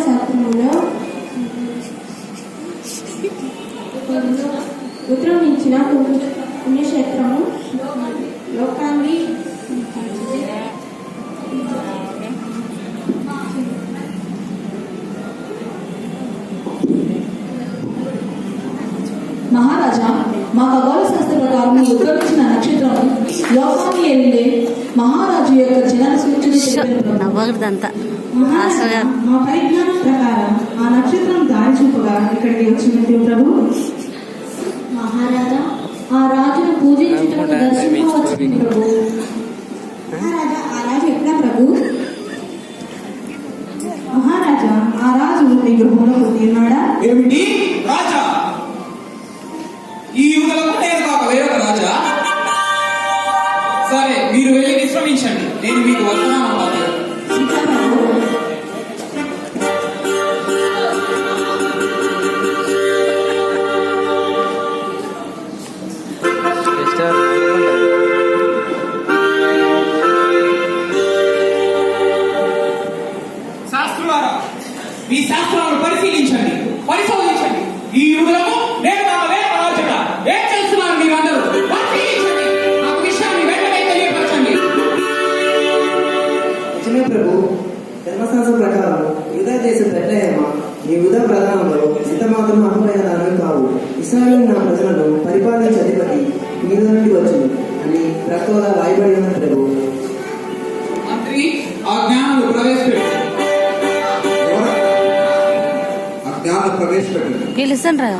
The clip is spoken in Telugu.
శాస్త్రములో ఉద్రమించిన పుణ్యక్షేత్రము లోకాన్ని మహారాజా, మా ఖగోళ శాస్త్ర ప్రకారం ఉద్భవించిన నక్షత్రము లోకాన్ని వెళ్ళే మహారాజు యొక్క జనన సూచన. మా పరిజ్ఞానం ప్రకారం ఆ నక్షత్రం దారి చూపగా ఇక్కడికి వచ్చినట్టు ప్రభు. మహారాజా, ఆ రాజును పూజించుటకు దర్శించవచ్చిన ప్రభు. మహారాజా, ఆ రాజు ఎక్కడ ప్రభు? మహారాజా, ఆ రాజు మీ గృహంలో ఉన్నాడా? ఏమిటి రాజా? ఈ యుగలకు నేను కాక వేరొక రాజా? సరే, మీరు వెళ్ళి విశ్రమించండి, నేను మీకు వస్తున్నాను. శాస్త్రులారా, మీ శాస్త్రాలను పరిశీలించండి, పరిశోధించండి. ఈ యుగలకు నేను కాక వేరొక రాజా? ఏం చేస్తున్నారు మీరు అందరూ? పరిశీలించండి, నాకు విషయాన్ని వెంటనే తెలియపరచండి. చిన్న ప్రభు, ధర్మశాస్త్ర ప్రకారం యూదా దేశం బెత్లెహేమ ఈ యూదా ప్రధానంలో ఎంత మాత్రం అర్హమైన దానివి కావు. ఇశ్రాయేలు నా ప్రజలను పరిపాలించే అధిపతి మీద నుండి వచ్చును అని ప్రక్తలో రాయబడి ఉన్న ప్రభు. మంత్రి, ఆ జ్ఞానులు ప్రవేశపెట్టు. ప్రవేశపెట్టు. పిలుస్తాను రా.